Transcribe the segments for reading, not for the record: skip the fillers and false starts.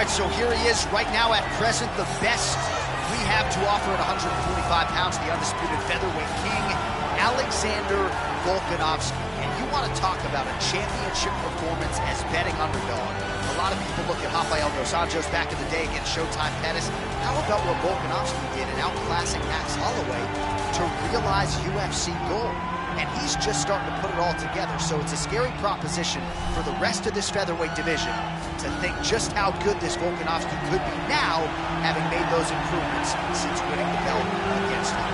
right, so here he is right now at present, the best we have to offer at 145 pounds, the undisputed featherweight king, Alexander Volkanovski. And you want to talk about a championship performance as betting underdog. A lot of people look at Rafael dos Anjos back in the day against Showtime Pettis. How about what Volkanovski did in outclassing Max Holloway to realize UFC gold? And he's just starting to put it all together, so it's a scary proposition for the rest of this featherweight division to think just how good this Volkanovski could be now, having made those improvements since winning the belt against him.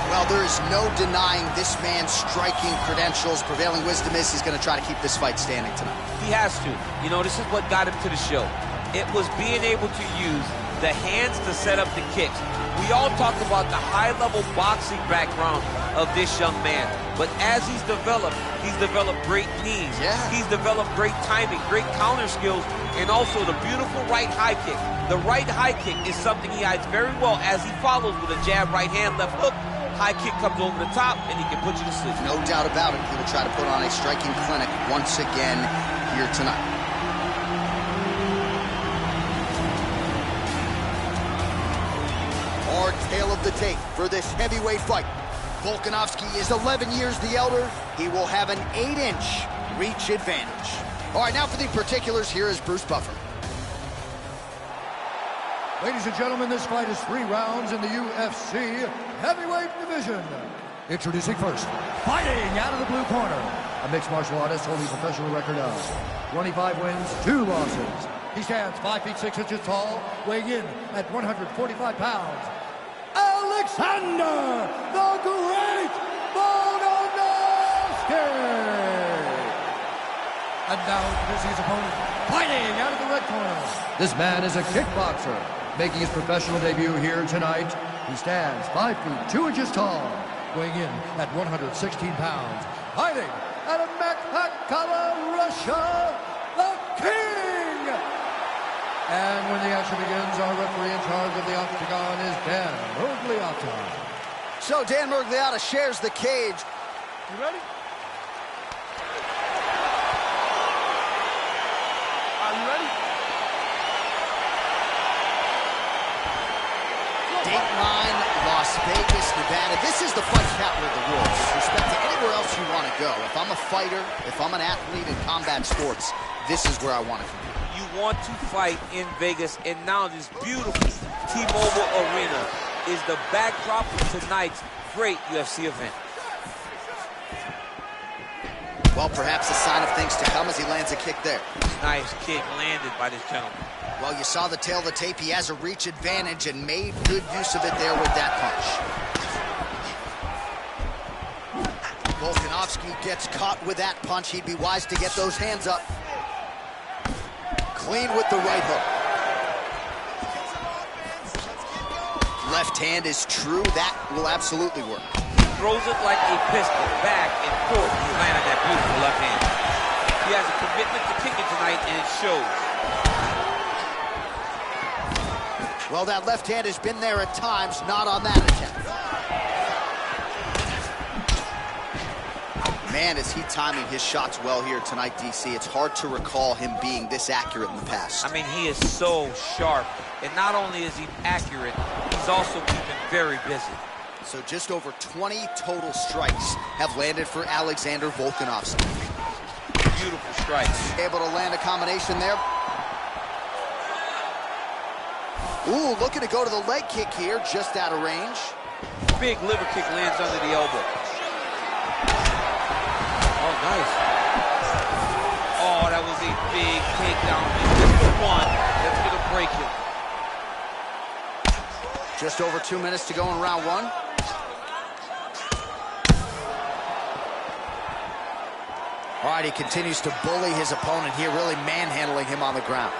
Well, there is no denying this man's striking credentials. Prevailing wisdom is he's going to try to keep this fight standing tonight. He has to. You know, this is what got him to the show. It was being able to use the hands to set up the kicks. We all talk about the high-level boxing background of this young man. But as he's developed great knees. Yeah. He's developed great timing, great counter skills, and also the beautiful right high kick. The right high kick is something he hides very well as he follows with a jab, right hand, left hook. High kick comes over the top, and he can put you to sleep. No doubt about it. He will try to put on a striking clinic once again here tonight. Our tale of the tape for this heavyweight fight. Volkanovski is 11 years the elder. He will have an 8-inch reach advantage. All right, now for the particulars, here is Bruce Buffer. Ladies and gentlemen, this fight is 3 rounds in the UFC heavyweight division. Introducing first, fighting out of the blue corner, a mixed martial artist holding a professional record of 25 wins, 2 losses. He stands 5 feet 6 inches tall, weighing in at 145 pounds. Alexander the Great Volkanovski! And now introducing his opponent, fighting out of the red corner. This man is a kickboxer, making his professional debut here tonight. He stands 5 feet 2 inches tall, weighing in at 116 pounds. Fighting out of Magomedov, Russia, the King! And when the action begins, our referee in charge of the octagon is Dan Murgliata. So Dan Murgliata shares the cage. You ready? Are you ready? Dateline, Las Vegas, Nevada. This is the fight capital of the world. With respect to anywhere else you want to go. If I'm a fighter, if I'm an athlete in combat sports, this is where I want to compete. You want to fight in Vegas, and now this beautiful T-Mobile Arena is the backdrop of tonight's great UFC event. Well, perhaps a sign of things to come as he lands a kick there. Nice kick landed by this gentleman. Well, you saw the tail of the tape. He has a reach advantage and made good use of it there with that punch. Volkanovski gets caught with that punch. He'd be wise to get those hands up. Clean with the right hook. Left hand is true. That will absolutely work. Throws it like a pistol, back and forth. He landed that beautiful left hand. He has a commitment to kicking tonight, and it shows. Well, that left hand has been there at times, not on that attempt. Man, is he timing his shots well here tonight, DC. It's hard to recall him being this accurate in the past. I mean, he is so sharp. And not only is he accurate, he's also keeping very busy. So just over 20 total strikes have landed for Alexander Volkanovski. Beautiful strikes. Able to land a combination there. Ooh, looking to go to the leg kick here, just out of range. Big liver kick lands under the elbow. Oh, nice. Oh, that was a big takedown. Just the one that's going to break him. Just over 2 minutes to go in round 1. All right, he continues to bully his opponent here, really manhandling him on the ground.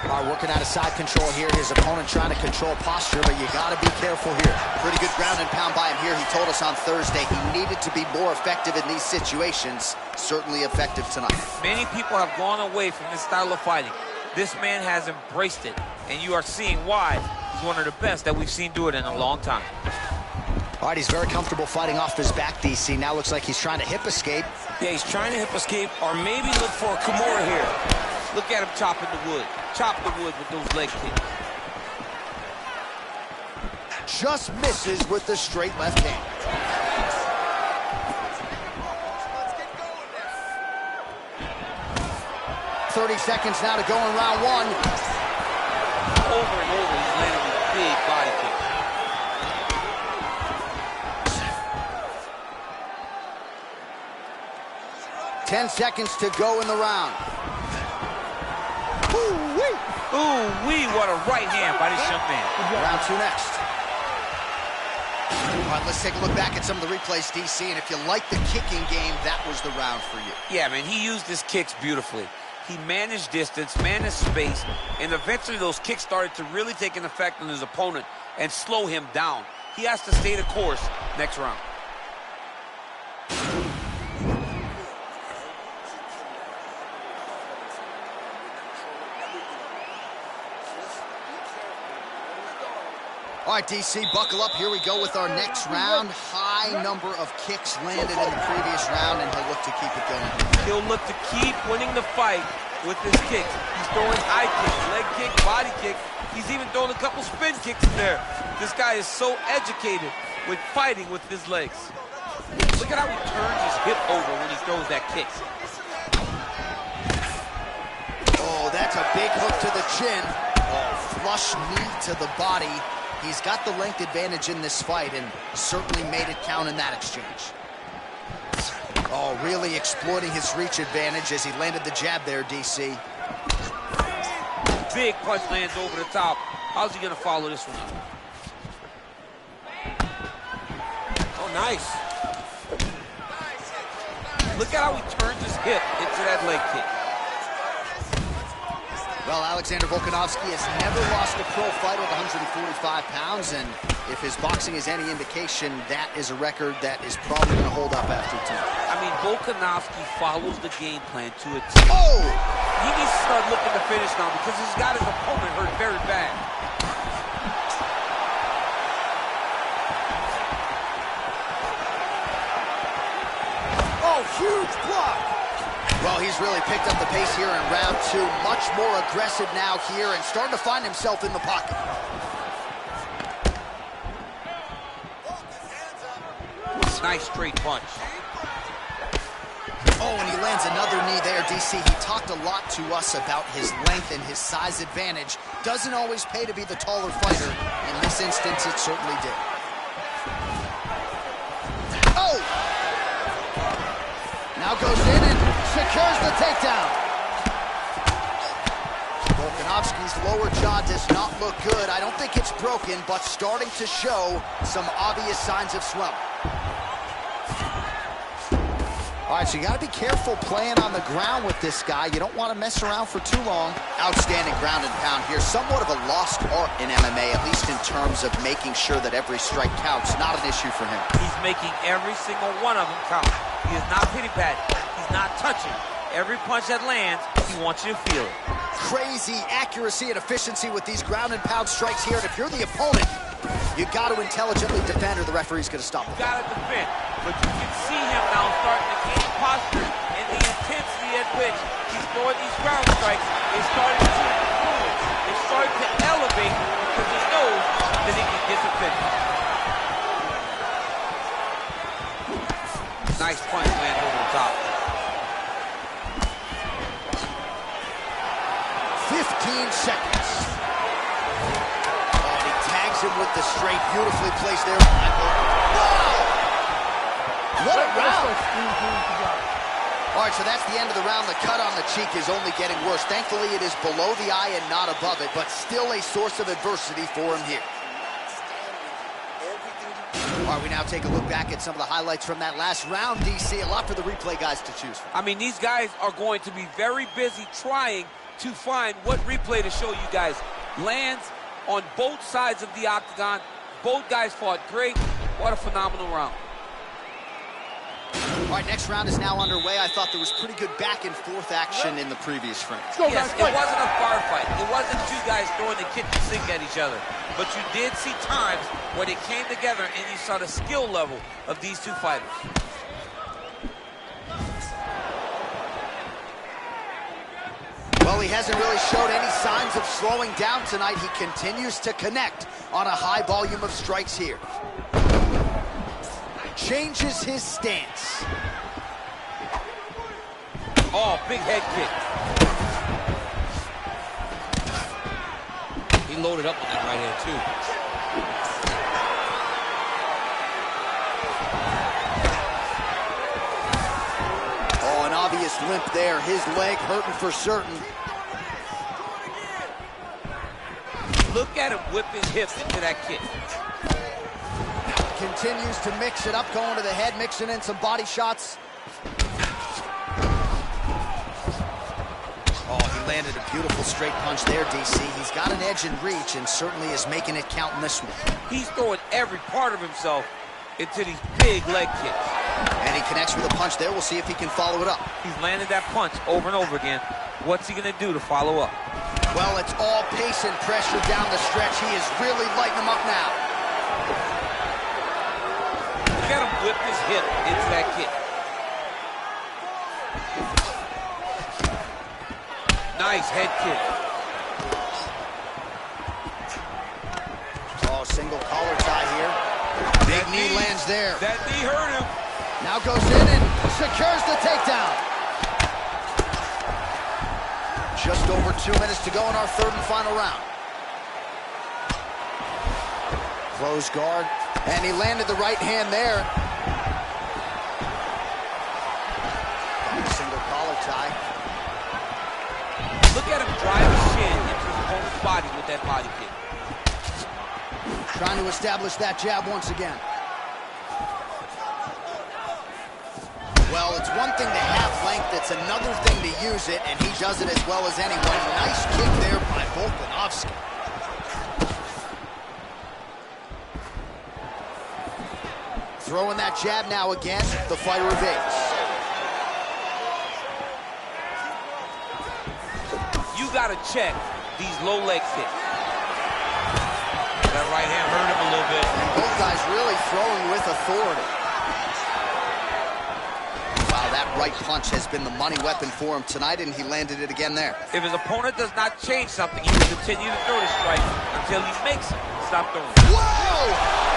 All right, working out of side control here. His opponent trying to control posture, but you got to be careful here. Pretty good ground and pound by him here. He told us on Thursday he needed to be more effective in these situations. Certainly effective tonight. Many people have gone away from this style of fighting. This man has embraced it, and you are seeing why he's one of the best that we've seen do it in a long time. All right, he's very comfortable fighting off his back, DC. Now looks like he's trying to hip escape. Yeah, he's trying to hip escape or maybe look for a Kimura here. Look at him chopping the wood. Chop the wood with those leg kicks. Just misses with the straight left hand. There. 30 seconds now to go in round one. Over and over, he's landing these big body kicks. Ten seconds to go in the round. Ooh-wee! Ooh-wee, what a right hand by this young man. Round two next. All right, let's take a look back at some of the replays, DC, and if you like the kicking game, that was the round for you. Yeah, man, he used his kicks beautifully. He managed distance, managed space, and eventually those kicks started to really take an effect on his opponent and slow him down. He has to stay the course next round. All right, DC, buckle up. Here we go with our next round. High number of kicks landed in the previous round, and he'll look to keep it going. He'll look to keep winning the fight with his kicks. He's throwing high kicks, leg kick, body kick. He's even throwing a couple spin kicks in there. This guy is so educated with fighting with his legs. Look at how he turns his hip over when he throws that kick. Oh, that's a big hook to the chin. Oh, flush knee to the body. He's got the length advantage in this fight and certainly made it count in that exchange. Oh, really exploiting his reach advantage as he landed the jab there, DC. Big punch lands over the top. How's he going to follow this one up? Oh, nice. Look at how he turns his hip into that leg kick. Well, Alexander Volkanovski has never lost a pro fight at 145 pounds, and if his boxing is any indication, that is a record that is probably going to hold up after tonight. I mean, Volkanovski follows the game plan to a T. Oh! He needs to start looking to finish now because he's got his opponent hurt very bad. Oh, huge block! Well, he's really picked up the pace here in round two. Much more aggressive now here and starting to find himself in the pocket. Nice straight punch. Oh, and he lands another knee there, DC. He talked a lot to us about his length and his size advantage. Doesn't always pay to be the taller fighter. In this instance, it certainly did. Oh! Now goes in and secures the takedown. Volkanovski's lower jaw does not look good. I don't think it's broken, but starting to show some obvious signs of swelling. All right, so you got to be careful playing on the ground with this guy. You don't want to mess around for too long. Outstanding ground and pound here. Somewhat of a lost art in MMA, at least in terms of making sure that every strike counts. Not an issue for him. He's making every single one of them count. He is not pity-patting. He's not touching. Every punch that lands, he wants you to feel it. Crazy accuracy and efficiency with these ground and pound strikes here. And if you're the opponent, you got to intelligently defend or the referee's going to stop. You got to defend. But you can see him now starting to gain posture and the intensity at which he's throwing these ground strikes is starting to improve. It's starting to elevate because he knows that he can get the finish. Nice punch lands over the top. 15 seconds. Oh, he tags him with the straight, beautifully placed there. Wow! What a round! All right, so that's the end of the round. The cut on the cheek is only getting worse. Thankfully, it is below the eye and not above it, but still a source of adversity for him here. All right, we now take a look back at some of the highlights from that last round, DC. A lot for the replay guys to choose from. I mean, these guys are going to be very busy trying to find what replay to show you guys. Lands on both sides of the octagon. Both guys fought great. What a phenomenal round. All right, next round is now underway. I thought there was pretty good back and forth action in the previous frame. Yes, it wasn't a firefight. It wasn't two guys throwing the kitchen sink at each other. But you did see times where they came together and you saw the skill level of these two fighters. Well, he hasn't really showed any signs of slowing down tonight. He continues to connect on a high volume of strikes here. Changes his stance. Oh, big head kick. He loaded up on that right hand, too. Oh, an obvious limp there. His leg hurting for certain. Look at him whip his hip into that kick. Continues to mix it up, going to the head, mixing in some body shots. Oh, he landed a beautiful straight punch there, DC. He's got an edge in reach and certainly is making it count in this one. He's throwing every part of himself into these big leg kicks. And he connects with a punch there. We'll see if he can follow it up. He's landed that punch over and over again. What's he going to do to follow up? Well, it's all pace and pressure down the stretch. He is really lighting him up now. Look at him whip his hip into that kick. Nice head kick. Oh, single collar tie here. Big knee lands there. That knee hurt him. Now goes in and secures the takedown. Just over 2 minutes to go in our third and final round. Close guard, and he landed the right hand there. Single collar tie. Look at him drive his shin into his opponent's body with that body kick. Trying to establish that jab once again. Well, it's one thing to have length, it's another thing to use it, and he does it as well as anyone. Nice kick there by Volkanovski. Throwing that jab now again, the fighter evades. You got to check these low leg kicks. That right hand hurt him a little bit. And both guys really throwing with authority. Wow, that right punch has been the money weapon for him tonight, and he landed it again there. If his opponent does not change something, he will continue to throw the strike until he makes it stop throwing. Whoa!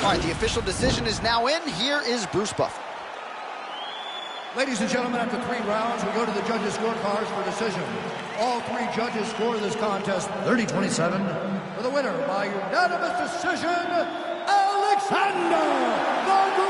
All right, the official decision is now in. Here is Bruce Buffer. Ladies and gentlemen, after 3 rounds, we go to the judges' scorecards for decision. All 3 judges score this contest 30-27. For the winner by unanimous decision, Alexander the